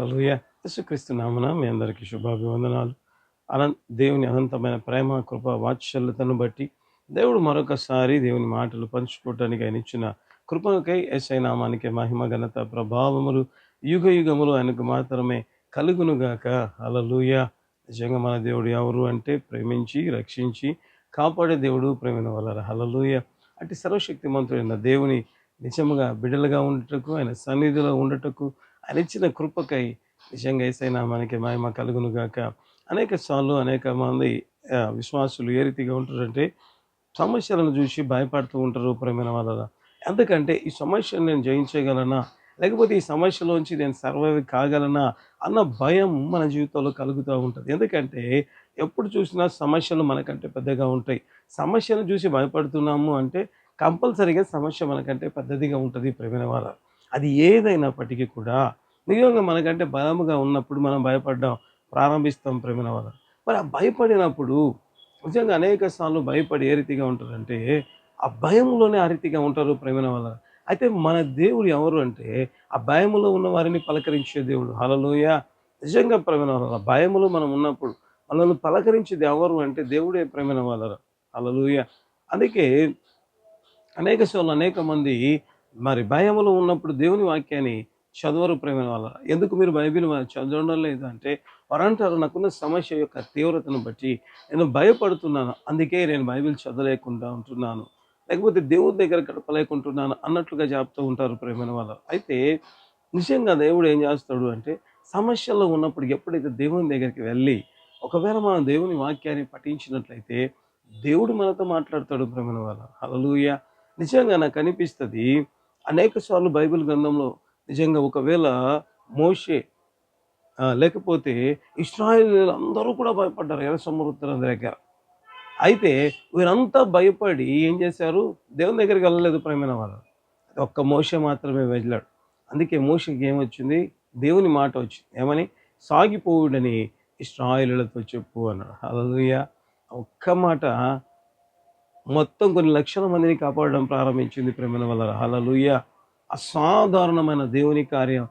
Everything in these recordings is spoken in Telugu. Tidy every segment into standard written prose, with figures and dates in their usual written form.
హల్లెలూయా. యేసుక్రీస్తు నామమున మీ అందరికీ శుభాభివందనాలు. దేవుని అనంతమైన ప్రేమ, కృప, వాత్సల్యతను బట్టి దేవుడు మరొకసారి దేవుని మాటలు పంచుకోవటానికి ఆయన ఇచ్చిన కృపకై యేసయ్య నామానికి మహిమ, ఘనత, ప్రభావములు యుగయుగములు ఆయనకు మాత్రమే కలుగునుగాక. హల్లెలూయా. నిజంగా మన దేవుడు ఎవరు అంటే ప్రేమించి, రక్షించి, కాపాడే దేవుడు, ప్రేమైన వలన. హల్లెలూయా. అట్టి సర్వశక్తిమంతుడైన దేవుని నిజముగా బిడ్డలుగా ఉండుటకు, ఆయన సన్నిధిలో ఉండుటకు ఆయన ఇచ్చిన కృపకై నిజంగా యేసయ్య నామానికి మహిమ కలుగును గాక. అనేక సార్లు అనేక మంది విశ్వాసులు ఏ రీతిగా ఉంటారంటే సమస్యలను చూసి భయపడుతూ ఉంటారు ప్రేమైన వాళ్ళ. ఎందుకంటే ఈ సమస్యను నేను జయించగలనా, లేకపోతే ఈ సమస్యలోంచి నేను సర్వైవ్ కాగలనా అన్న భయం మన జీవితంలో కలుగుతూ ఉంటుంది. ఎందుకంటే ఎప్పుడు చూసినా సమస్యలు మనకంటే పెద్దగా ఉంటాయి. సమస్యను చూసి భయపడుతున్నాము అంటే కంపల్సరీగా సమస్య మనకంటే పెద్దదిగా ఉంటుంది ప్రేమైన వాళ్ళ. అది ఏదైనప్పటికీ కూడా నిజంగా మనకంటే బలముగా ఉన్నప్పుడు మనం భయపడడం ప్రారంభిస్తాం ప్రేమైన వాళ్ళ. మరి ఆ భయపడినప్పుడు నిజంగా అనేక సార్లు భయపడి ఏ రీతిగా ఉంటారంటే ఆ భయంలోనే ఆ రీతిగా ఉంటారు ప్రేమైన వాళ్ళ. అయితే మన దేవుడు ఎవరు అంటే ఆ భయములో ఉన్న వారిని పలకరించే దేవుడు. హల్లెలూయా. నిజంగా ప్రేమైన వాళ్ళ భయములో మనం ఉన్నప్పుడు మనల్ని పలకరించేది ఎవరు అంటే దేవుడే ప్రేమైన వాళ్ళ. హల్లెలూయా. అందుకే అనేక సార్లు అనేక మంది మరి భయములో ఉన్నప్పుడు దేవుని వాక్యాన్ని చదవరు ప్రేమైన వాళ్ళ. ఎందుకు మీరు బైబిల్ చదవడం లేదు అంటే వారు అంటారు, నాకున్న సమస్య యొక్క తీవ్రతను బట్టి నేను భయపడుతున్నాను, అందుకే నేను బైబిల్ చదవలేకుండా ఉంటున్నాను, లేకపోతే దేవుని దగ్గర గడపలేకుంటున్నాను అన్నట్లుగా చెప్తూ ఉంటారు ప్రేమైన వాళ్ళ. అయితే నిజంగా దేవుడు ఏం చేస్తాడు అంటే సమస్యల్లో ఉన్నప్పుడు ఎప్పుడైతే దేవుని దగ్గరికి వెళ్ళి ఒకవేళ మనం దేవుని వాక్యాన్ని పఠించినట్లయితే దేవుడు మనతో మాట్లాడతాడు ప్రేమైన వాళ్ళ. హల్లెలూయా. నిజంగా నాకు అనిపిస్తుంది అనేక సార్లు బైబిల్ గ్రంథంలో నిజంగా ఒకవేళ మోషే లేకపోతే ఇశ్రాయేలీయులు అందరూ కూడా భయపడ్డారు ఎర్ర సముద్రం దగ్గర. అయితే వీరంతా భయపడి ఏం చేశారు, దేవుని దగ్గరికి వెళ్ళలేదు ప్రేమైన వాళ్ళు. ఒక్క మోషే మాత్రమే వెళ్ళాడు. అందుకే మోషేకి ఏమొచ్చింది, దేవుని మాట వచ్చింది. ఏమని, సాగిపోవుడని ఇశ్రాయేలీయులతో చెప్పు అన్నాడు. హల్లెలూయా. ఒక్క మాట మొత్తం కొన్ని లక్షల మందిని కాపాడడం ప్రారంభించింది ప్రేమైన వల్ల. హల్లెలూయా. అసాధారణమైన దేవుని కార్యం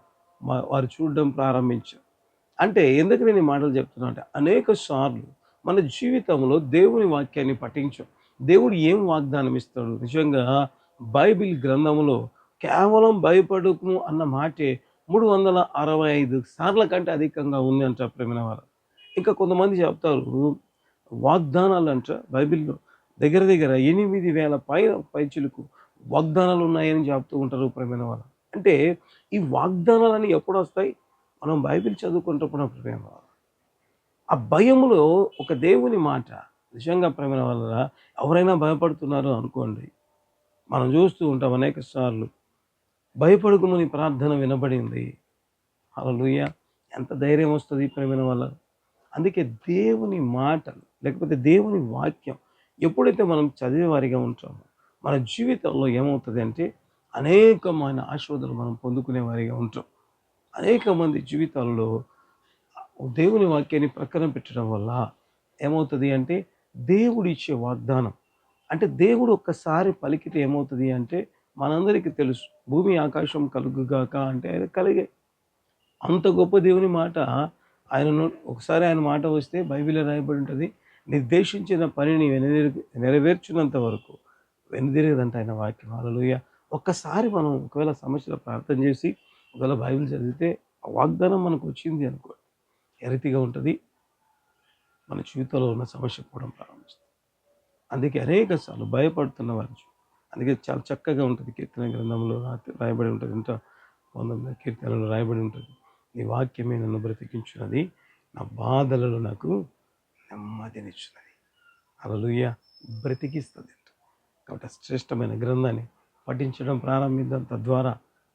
వారు చూడడం ప్రారంభించారు. అంటే ఎందుకు నేను ఈ మాటలు చెప్తున్నా అంటే అనేక సార్లు మన జీవితంలో దేవుని వాక్యాన్ని పఠించాం. దేవుడు ఏం వాగ్దానం ఇస్తాడు, నిజంగా బైబిల్ గ్రంథంలో కేవలం భయపడకు అన్న మాటే 365 సార్ల కంటే అధికంగా ఉంది అంట ప్రేమైన వారు. ఇంకా కొంతమంది చెప్తారు వాగ్దానాలు అంట బైబిల్లో దగ్గర దగ్గర 8,000 పైచిలకు వాగ్దానాలు ఉన్నాయని చెప్తూ ఉంటారు ప్రేమైన వాళ్ళు. అంటే ఈ వాగ్దానాలని ఎప్పుడు వస్తాయి, మనం బైబిల్ చదువుకుంటున్నప్పుడు ప్రేమ. ఆ భయములో ఒక దేవుని మాట నిజంగా ప్రేమ వల్ల ఎవరైనా భయపడుతున్నారు అనుకోండి, మనం చూస్తూ ఉంటాం అనేక సార్లు భయపడుకుని ప్రార్థన వినబడింది. హల్లెలూయా. ఎంత ధైర్యం వస్తుంది ప్రేమ వల్ల. అందుకే దేవుని మాటలు లేకపోతే దేవుని వాక్యం ఎప్పుడైతే మనం చదివేవారిగా ఉంటామో మన జీవితంలో ఏమవుతుంది అంటే అనేకమైన ఆశీర్వాదాలు మనం పొందుకునే వారిగా ఉంటాం. అనేక మంది జీవితాల్లో దేవుని వాక్యాన్ని ప్రక్కన పెట్టడం వల్ల ఏమవుతుంది అంటే దేవుడు ఇచ్చే వాగ్దానం అంటే దేవుడు ఒక్కసారి పలికితే ఏమవుతుంది అంటే మనందరికీ తెలుసు, భూమి ఆకాశం కలుగుగాక అంటే ఆయన కలిగే. అంత గొప్ప దేవుని మాట ఆయన ఒకసారి ఆయన మాట వస్తే బైబిల్లో రాయబడి ఉంటుంది, నిర్దేశించిన పనిని నెరవేర్చినంత వరకు వెనుదిరగదంట ఆయన వాక్యం. హల్లెలూయా. ఒక్కసారి మనం ఒకవేళ సమస్యలో ప్రార్థన చేసి ఒకవేళ బైబిల్ చదివితే ఆ వాగ్దానం మనకు వచ్చింది అనుకో, ఏ రీతిగా ఉంటుంది, మన జీవితంలో ఉన్న సమస్య కూడా ప్రారంభిస్తుంది. అందుకే అనేక సార్లు భయపడుతున్న వారు, అందుకే చాలా చక్కగా ఉంటుంది కీర్తన గ్రంథంలో రాయబడి ఉంటుంది, ఇంత 100 కీర్తనలో రాయబడి ఉంటుంది, నీ వాక్యమే నన్ను బ్రతికించున్నది, నా బాధలలో నాకు నెమ్మదినిచ్చినది. హల్లెలూయా. బ్రతికిస్తుంది. కాబట్టి శ్రేష్టమైన గ్రంథాన్ని పఠించడం ప్రారంభిద్దాం. తద్వారా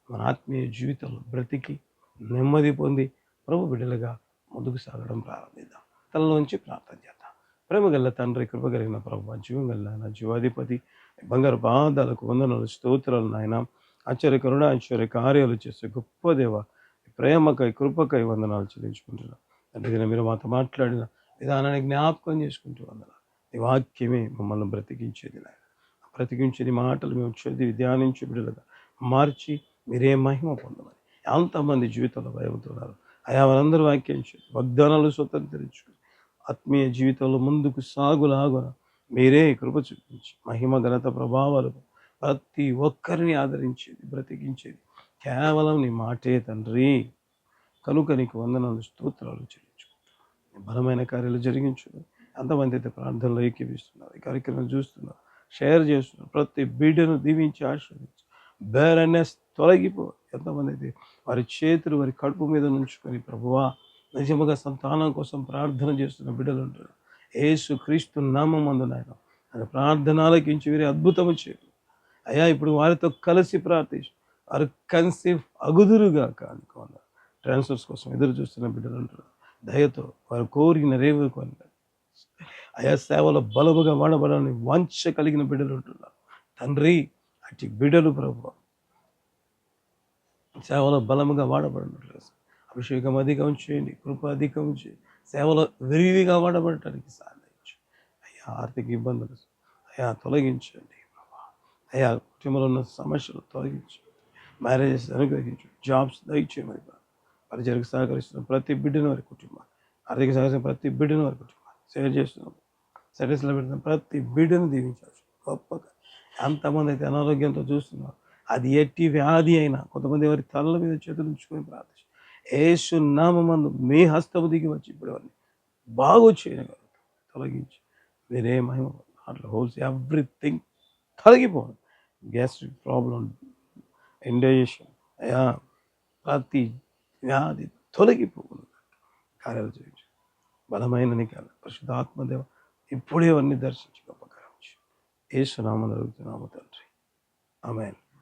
మన ఆత్మీయ జీవితంలో బ్రతికి నెమ్మది పొంది ప్రభు బిడ్డలుగా ముందుకు సాగడం ప్రారంభిద్దాం. తనలోంచి ప్రార్థన చేద్దాం. ప్రేమ గల్ల తండ్రి, కృప కలిగిన ప్రభు, జీవం గల్ల నా జీవాధిపతి, బంగారు పాదాలకు వందనాలు, స్తోత్రాలు నాయన. ఆశ్చర్య కరుణ ఆశ్చర్య కార్యాలు చేసే గొప్ప దేవ, ప్రేమకై కృపకై వందనాలు చెల్లించుకుంటున్నాం. అంటే మీరు మాతో మాట్లాడిన విధానాన్ని జ్ఞాపకం చేసుకుంటూ వందనాలు. ఈ వాక్యమే మమ్మల్ని బ్రతికించేది నాయన. బ్రతికించేది మాటలు మేము చదివి ధ్యానించి బిడ్డలుగా మార్చి మీరే మహిమ పొందమని. ఎంతమంది జీవితంలో భయపడుతున్నారు అయా వారందరూ వాక్యం చేయండి, వాగ్దానాలు స్వతంత్రించుకుని ఆత్మీయ జీవితంలో ముందుకు సాగులాగున మీరే కృప చూపించి మహిమ ఘనత ప్రభావాలు ప్రతి ఒక్కరిని ఆదరించేది బ్రతికించేది కేవలం నీ మాటే తండ్రి. కనుక నీకు వందనాలు స్తోత్రాలు చెల్లించుకుంటున్నాను. బలమైన కార్యాలు జరిగించు. అంతమంది అయితే ప్రార్థనలో ఏకీపిస్తున్నారు, ఈ కార్యక్రమం చూస్తున్నారు, షేర్ చేస్తున్నారు, ప్రతి బిడ్డను దీవించి ఆశీర్వదించి బేరనెస్ తొలగిపో. ఎంతమంది అయితే వారి చేతులు వారి కడుపు మీద నుంచుకొని ప్రభువా నిజముగా సంతానం కోసం ప్రార్థన చేస్తున్న బిడ్డలు ఉంటారు. యేసు క్రీస్తు నామమందు నాయన ఆయన ప్రార్థనలకించి వీరి అద్భుతము చేయు అయ్యా. ఇప్పుడు వారితో కలిసి ప్రార్థించు, వారు కన్సీవ్ అగుదురుగా కానుకోవాలి. ట్రాన్స్ఫర్స్ కోసం ఎదురు చూస్తున్న బిడ్డలు ఉంటారు. దయతో వారు కోరిన రేవు కొని అయా సేవలో బలముగా వాడబడాలని వాంఛ కలిగిన బిడ్డలు ఉంటున్నారు తండ్రి. అటు బిడ్డలు ప్రభు సేవలో బలముగా వాడబడినట్లేదు. అభిషేకం అధికం చేయండి, కృప అధికం చేయండి, సేవలో విరివిగా వాడబడటానికి సాధించు అయ్యా. ఆర్థిక ఇబ్బందులు అయా తొలగించండి అయా. కుటుంబంలో ఉన్న సమస్యలు తొలగించండి, మ్యారేజెస్ అనుగ్రహించు, జాబ్స్ దయచేయమని పరిచయకు సహకరిస్తున్న ప్రతి బిడ్డను వారి కుటుంబాన్ని, ఆర్థిక సహకరిస్తున్న ప్రతి బిడ్డను వారి కుటుంబాన్ని, షేర్ చేస్తున్నాం సర్వీస్లో పెడుతున్న ప్రతి బిడ్డను దీవించాల్సి గొప్పగా. ఎంతమంది అయితే అనారోగ్యంతో చూస్తున్నారు, అది ఎట్టి వ్యాధి అయినా కొంతమంది వారి తలల మీద చేతులు ఉంచుకొని ప్రార్థించి యేసు నామమందు మీ హస్తము దిగి వచ్చి ఇప్పుడు అవన్నీ బాగు చేయగలరు. తొలగించి వేరే మహిమ అట్లా హోల్స్ ఎవ్రీథింగ్ తొలగిపోవాలి. గ్యాస్ట్రిక్ ప్రాబ్లం, ఇండైజెషన్ అయా ప్రతి వ్యాధి తొలగిపోకుండా కార్యాలు చేయించు. బలమైన నికాలు పరిశుద్ధాత్మదేవ ఇప్పుడే అవన్నీ దర్శించి గొప్ప కార్యం యేసు నామములో అడుగుతున్నాము తండ్రి, ఆమేన్.